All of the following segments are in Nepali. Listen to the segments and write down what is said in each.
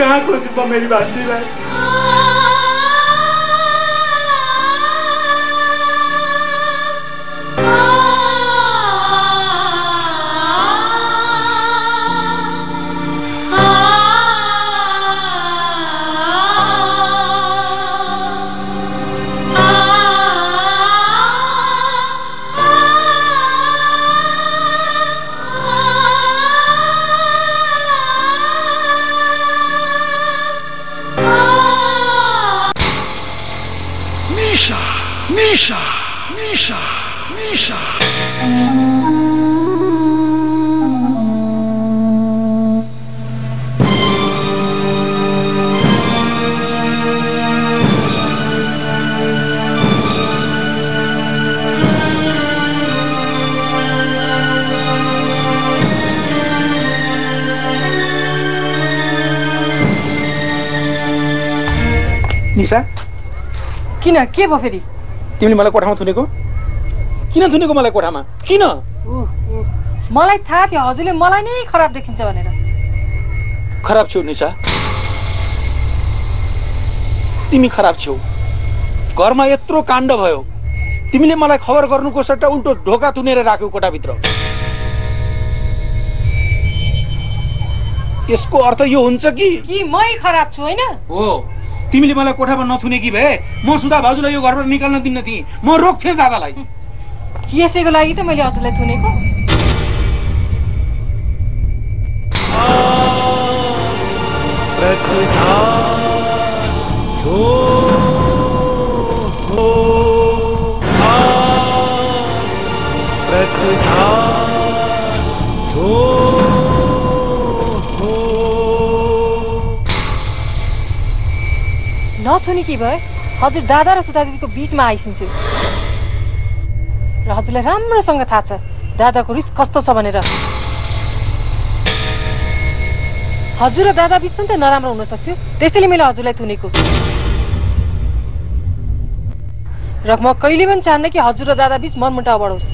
कहाँ खोजूं म मेरी भान्जीलाई? निशा किन के भयो फेरि? तिमीले मलाई कोठामा थुनेको? किन थुनेको मलाई कोठामा? किन? मलाई थाहा थियो हजुरले मलाई नै खराब देखिन्छ भनेर। खराब छौ निशा, तिमी खराब छौ। घरमा यत्रो काण्ड भयो, तिमीले मलाई खबर गर्नुको सट्टा उल्टो ढोका थुनेर राख्यौ कोठाभित्र। यसको अर्थ यो हुन्छ कि मै खराब छु हैन? हो, तिमीले मलाई कोठामा नथुनेकी भए म सुधा भाउजूलाई यो घरबाट निकाल्न दिन्न थिएँ। म रोक्थेँ दादालाई। यसैको लागि त मैले हजुरलाई थुनेको। नथुनी के भयो? हजुर दादा र सुधा दिदीको बीचमा आइसिन्थ्यो र हजुरलाई राम्रोसँग थाहा छ दादाको रिस कस्तो छ भनेर। हजुर र दादा बीच पनि त नराम्रो हुन सक्थ्यो, त्यसैले मैले हजुरलाई थुनेको। र म कहिले पनि चाहन्न कि हजुर र दादा बीच मनमुटाव बढोस्।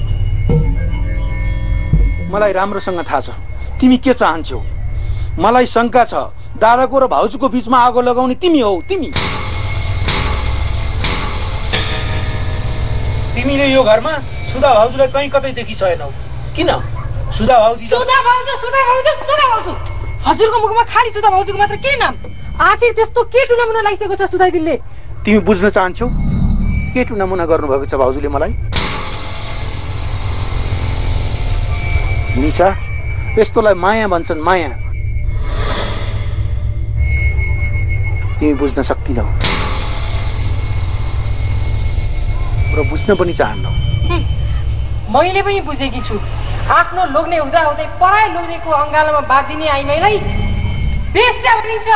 मलाई राम्रोसँग थाहा छ तिमी के चाहन्छौ। मलाई शंका छ दादाको र भाउजूको बीचमा आगो लगाउने तिमी हौ। तिमीले यो घरमा सुधा भाउजूलाई कहीँ कतै देखि छैनौ। किन? सुधा भाउजू हजुरको मुखमा खाली सुधा भाउजूको मात्र के नाम? आखिर त्यस्तो के टुनामुना लागिसकेको छ सुधा दिदीले? तिमी बुझ्न चाहन्छौ के टुनामुना गर्नुभएको छ भाउजूले मलाई? निशा, यस्तोलाई माया भन्छन्, माया। तिमी बुझ्न सक्दिनौ र बुझ्न पनि चाहन्नौ। मैले पनि बुझेकी छु। आफ्नो लोग्ने हुँदा हुँदै पराय लोग्नेको अङ्गालोमा बाँधिने आइमाईलाई बेस्या भनिन्छ।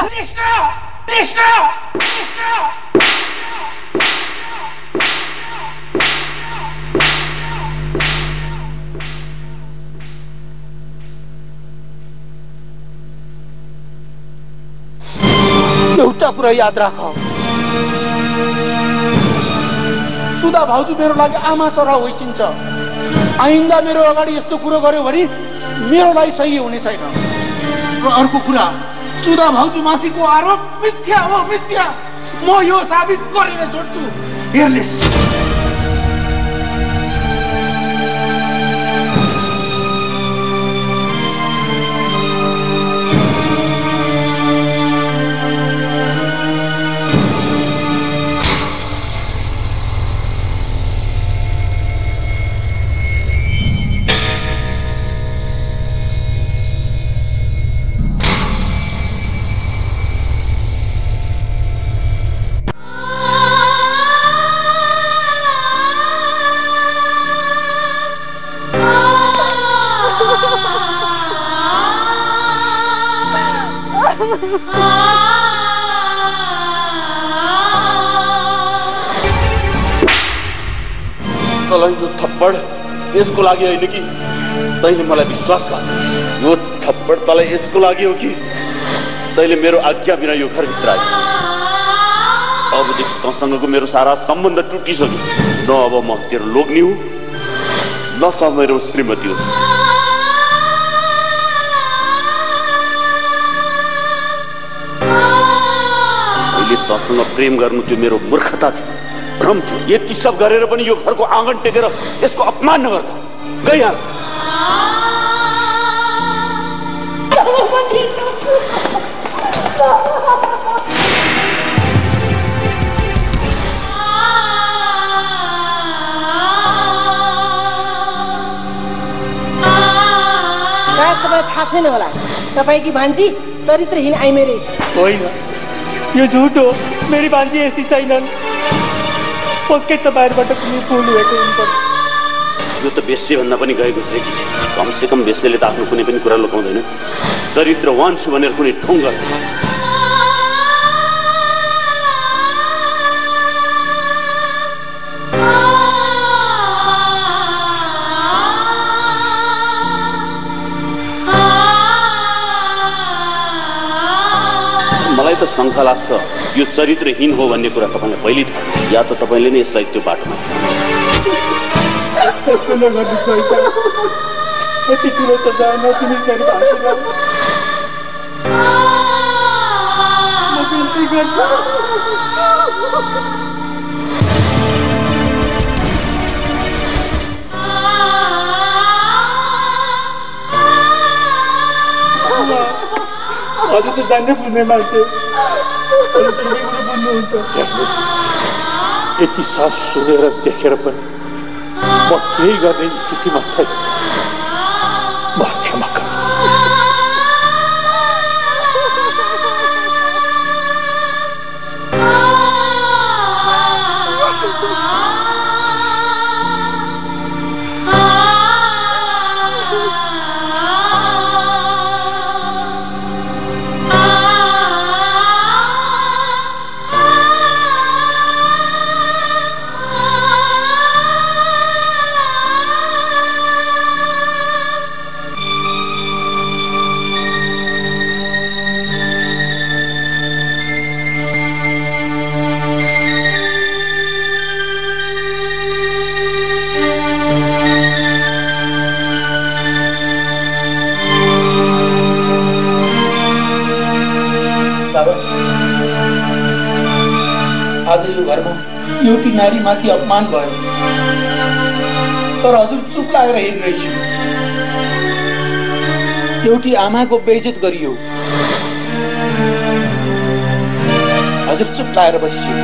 एउटा कुरा याद राख, सुधा भाउजू मेरो लागि आमा सरह होइसिन्छ। आइन्दा मेरो अगाडि यस्तो कुरो गर्यो भने मेरो लागि सही हुने छैन। र अर्को कुरा, सुधा भाउजू माथिको आरोप मिथ्या हो, मिथ्या। म यो साबित गरेर छोड्छु। हेर्नेस्, तँलाई यो थप्पड यसको लागि होइन कि तैँले मलाई विश्वास गर। यो थप्पड तँलाई यसको लागि हो कि तैँले मेरो आज्ञा बिना यो घरभित्र आइस। अबदेखि तँसँगको मेरो सारा सम्बन्ध टुटिसक्यो। न अब म तेरो लोग्नी हुँ, न त मेरो श्रीमती हो। मैले तसँग प्रेम गर्नु त्यो मेरो मूर्खता थियो, भ्रम थियो। यति सब गरेर पनि यो घरको आँगन टेकेर यसको अपमान नगर्दा गइहाल। तपाईँ थाहा छैन होला, तपाईँकी भान्जी चरित्रहीन आइमे रहेछ। होइन, यो झुट हो। मेरी भान्जी यस्ती छैनन्। पक्कै त बाहिरबाट कुनै फुल भएको हुनुपर्छ। यो त बेस्यभन्दा पनि गएको थियो कि कमसेकम बेस्यले त आफ्नो कुनै पनि कुरा लुकाउँदैन। चरित्रवान छु भनेर कुनै ठोङ गर्दैन। मलाई त शङ्का लाग्छ यो चरित्रहीन हो भन्ने कुरा तपाईँलाई पहिले थाहा, या त तपाईँले नै यसलाई त्यो बाटोमा यति ठुलो त जान तिमी मेरो भान्जीलाई म बिन्ती गर्छु। हजुर त जान्नै बुझ्ने मान्छे, बुझ्नुहुन्छ। यति सब सुनेर देखेर पनि म केही गर्ने स्थितिमा छैन। मलाई क्षमा गर्नु। आज यो घरमा एउटी नारीमाथि अपमान भयो, तर हजुर चुप लागेर हिँडिरहेछु। एउटी आमाको बेइज्जत गरियो, हजुर चुप लागेर बसियो।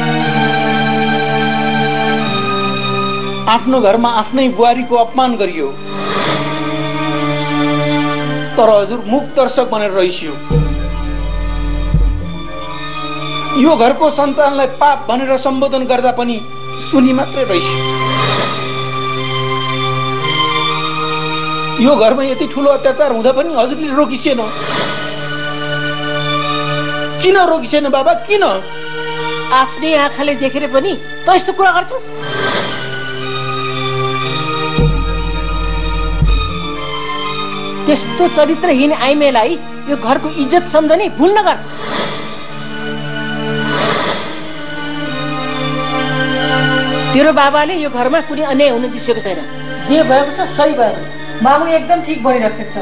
आफ्नो घरमा आफ्नै बुहारीको अपमान गरियो, तर हजुर मुख दर्शक बनेर रहिसियो। यो घरको सन्तानलाई पाप भनेर सम्बोधन गर्दा पनि सुनि मात्रै रहिस्। यो घरमा यति ठुलो अत्याचार हुँदा पनि हजुरले रोकिसेन। किन रोकिसेन बाबा, किन? आफ्नै आँखाले देखेर पनि त यस्तो कुरा गर्छस्? त्यस्तो चरित्रहीन आइमेलाई यो घरको इज्जत सम्झने भुल नगर। तेरो बाबाले यो घरमा कुनै अन्याय हुन दिसेको छैन। जे भएको छ सही भएको छ। मामु एकदम ठिक भइरहेको छ।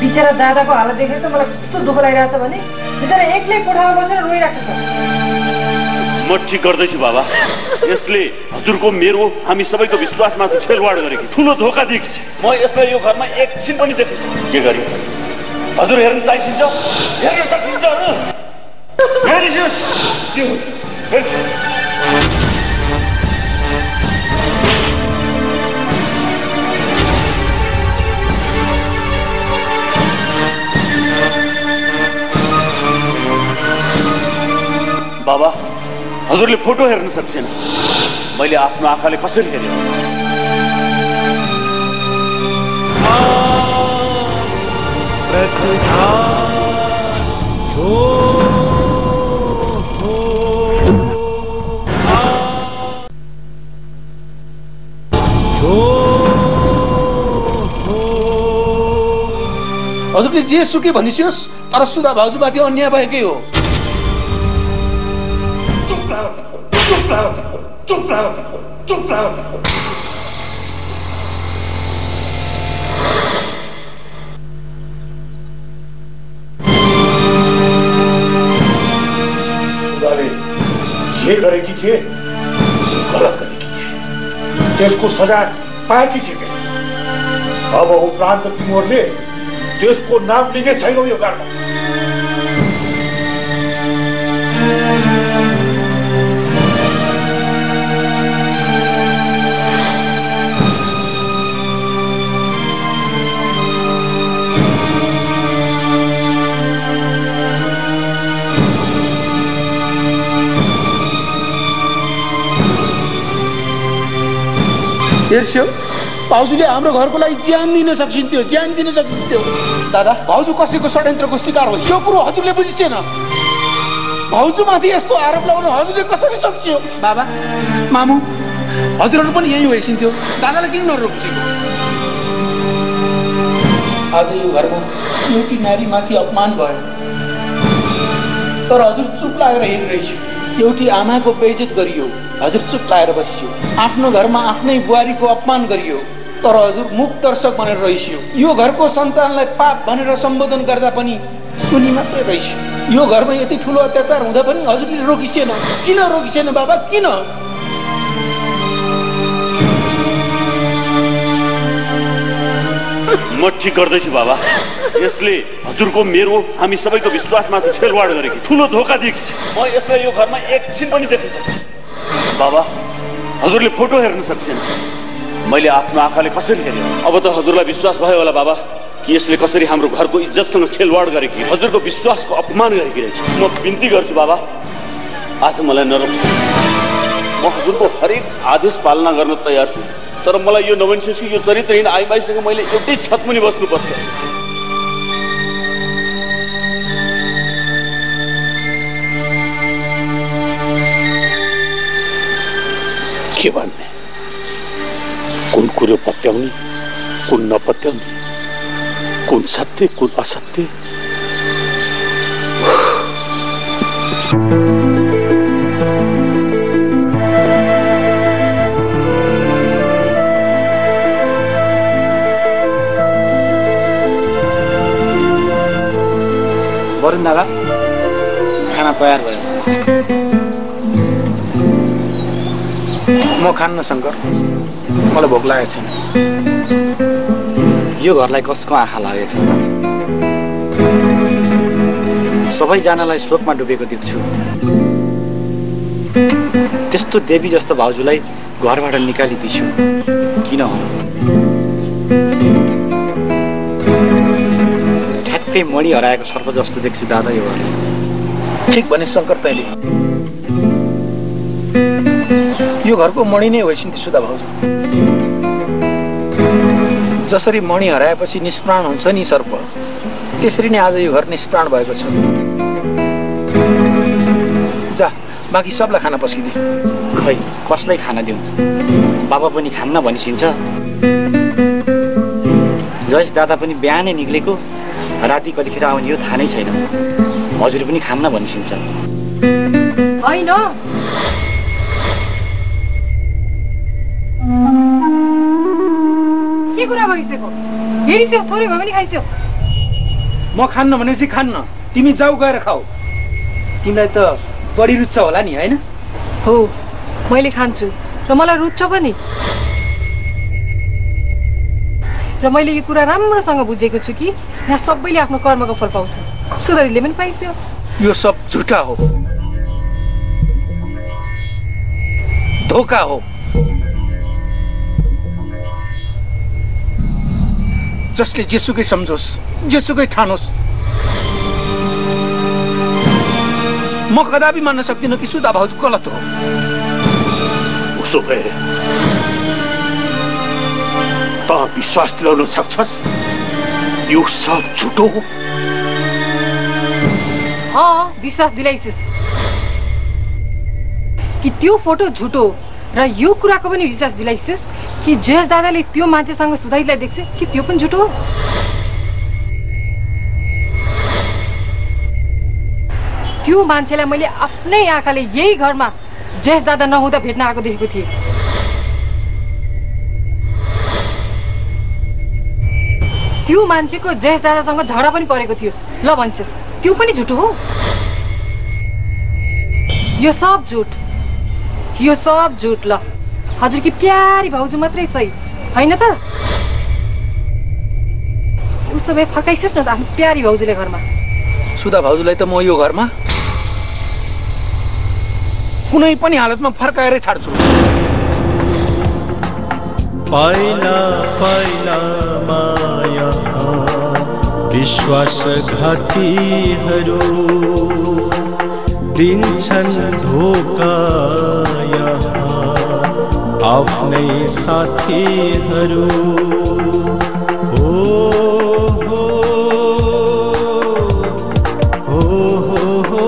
बिचरा दादाको हालत देखेर त मलाई कस्तो दुःख लागिरहेछ भने बिचरा एक्लै कोठामा बसेर रोइरहेको छ। म ठिक गर्दैछु बाबा। यसले हजुरको मेरो हामी सबैको विश्वासमाथि खेलवाड गरेकी ठुलो धोका दिएको छ। म यसलाई यो घरमा एकछिन पनि देख्छु। के गरी हजुर हेर्न चाहिन्छ? हेर्न सकिन्छ? बाबा, हजुरले फोटो हेर्न सक्छैन। मैले आफ्नो आँखाले कसरी हेरेँ? हजुरले जे सुके भनिसियोस्, तर सुधा भाउजूमाथि अन्याय भएकै हो। जे गरेकी थिए गलत गरेकी थिए, त्यसको सजाय पाएकी थिए। अब उपरान्त तिमीहरूले त्यसको नाम लिने छैनौ यो घरमा। हेर्छौ, भाउजूले हाम्रो घरको लागि ज्यान दिन सकिन्थ्यो, ज्यान दिन सकिन्थ्यो। दादा, भाउजू कसैको षड्यन्त्रको शिकार हो, यो कुरो हजुरले बुझिसेन। भाउजूमाथि यस्तो आरोप लगाउन हजुरले कसरी सक्यो? बाबा, मामु, हजुरहरू पनि यही भइसिन्थ्यो, दादालाई किन नरोकिसेको? आज यो घरमा एउटी नारीमाथि अपमान भयो, तर हजुर चुप लागेर हेरिरहेछु। एउटी आमाको बेइज्जत गरियो, हजुर चुप लागेर बसियो। आफ्नो घरमा आफ्नै बुहारीको अपमान गरियो, तर हजुर मुख दर्शक भनेर रहिसियो। यो घरको सन्तानलाई पाप भनेर सम्बोधन गर्दा पनि सुनि मात्रै रहिसियो। यो घरमा यति ठुलो अत्याचार हुँदा पनि हजुरले रोकिसेन। किन रोकिसेन बाबा, किन? म ठिक गर्दैछु बाबा। यसले हजुरको मेरो हामी सबैको विश्वासमाथि खेलवाड गरेकी, ठुलो धोका दिएकी छ। म यसलाई यो घरमा एकछिन पनि देख्न सक्छु। बाबा, हजुरले फोटो हेर्न सक्छन्, मैले आफ्नो आँखाले कसरी हेरेँ। अब त हजुरलाई विश्वास भयो होला बाबा कि यसले कसरी हाम्रो घरको इज्जतसँग खेलवाड गरेकी, हजुरको विश्वासको अपमान गरेकी रहेछ। म बिन्ती गर्छु बाबा, आज मलाई नरोक्छु। म हजुरको हरेक आदेश पालना गर्न तयार छु, तर मलाई यो नवंशेष यो चरित्रहीन आइमाईसँग मैले एउटै छतमुनि बस्नुपर्छ। के भन्ने, कुन कुरो पत्याउने, कुन नपत्याउने, कुन सत्य, कुन असत्य। वरुण दादा, खाना तयार भयो। म खान्न शङ्कर, मलाई भोक लागेको छैन। यो घरलाई कसको आँखा लागेछ? सबैजनालाई शोकमा डुबेको देख्छु। त्यस्तो देवी जस्तो भाउजूलाई घरबाट निकालिदिन्छु, किन हो? ठ्याक्कै मणि हराएको सर्प जस्तो देख्छु दादा यो घरलाई। ठिक भने शङ्कर तैँले, यो घरको मणि नै होइसिन्थ्यो सुधा भाउजू। जसरी मणि हराएपछि निष्प्राण हुन्छ नि सर्प, त्यसरी नै आज यो घर निष्प्राण भएको छ। जा, बाँकी सबलाई खाना पस्किदिए। खै कसलाई खाना दिउँ? बाबा पनि खान्न भनिसिन्छ। जयेश दादा पनि बिहानै निक्लेको, राति कतिखेर आउने यो थाहा नै छैन। हजुर पनि खान्न भनिसिन्छ। होइन, के कुरा गरिसक्यो? हेरिस्यो, थोरै भए पनि खाइस्यो। म खान्न भनेपछि खान्न, तिमी जाऊ गएर खाऊ। तिमीलाई त बढी रुच्छ होला नि, होइन? हो, मैले खान्छु र मलाई रुच्छ पनि। र मैले यो कुरा राम्रोसँग बुझेको छु कि यहाँ सबैले आफ्नो कर्मको फल पाउँछ। सुधरीले पनि पाइस्यो। यो सब झुटा हो, धोका हो। जसले जेसुकै सम्झोस्, जेसुकै ठानोस्, म कदापि मान्न सक्दिनँ कि सुधा भाउजू गलत हो। उसो भए त विश्वास दिलाउन सक्छस् यो सब झुटो हो? विश्वास दिलाइसिस् कि त्यो फोटो झुटो र यो कुराको पनि विश्वास दिलाइसिस् कि जयेश दादाले त्यो मान्छेसँग सुधाइलाई देख्छ कि त्यो पनि झुटो हो? त्यो मान्छेलाई मैले आफ्नै आँखाले यही घरमा जयेश दादा नहुँदा भेट्न आएको देखेको थिएँ। त्यो मान्छेको जयेश दादासँग झगडा पनि परेको थियो। ल भन्छस् त्यो पनि झुटो हो? यो सब झुट यो सब झुट ल हजुरकी प्यारी भाउजू मात्रै सही हैन त उसो भए फर्काइसस् न त आफ्नो प्यारी भाउजूले घरमा सुधा भाउजूलाई त म यो घरमा कुनै पनि हालतमा फर्काएरै छाड्छु पाइला पाइला माया विश्वासघातीहरू दिन्छन् धोका आफ्नै साथीहरू हो हो हो हो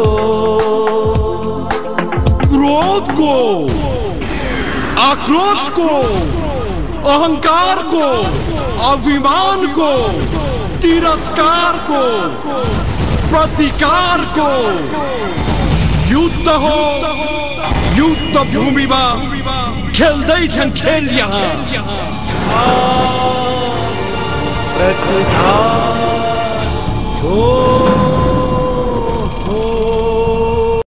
क्रोधको आक्रोशको अहंकारको अभिमानको तिरस्कारको प्रतिकारको युद्ध हो युद्ध भूमिमा खेल्दैछन् खेल यहाँ प्रतिकार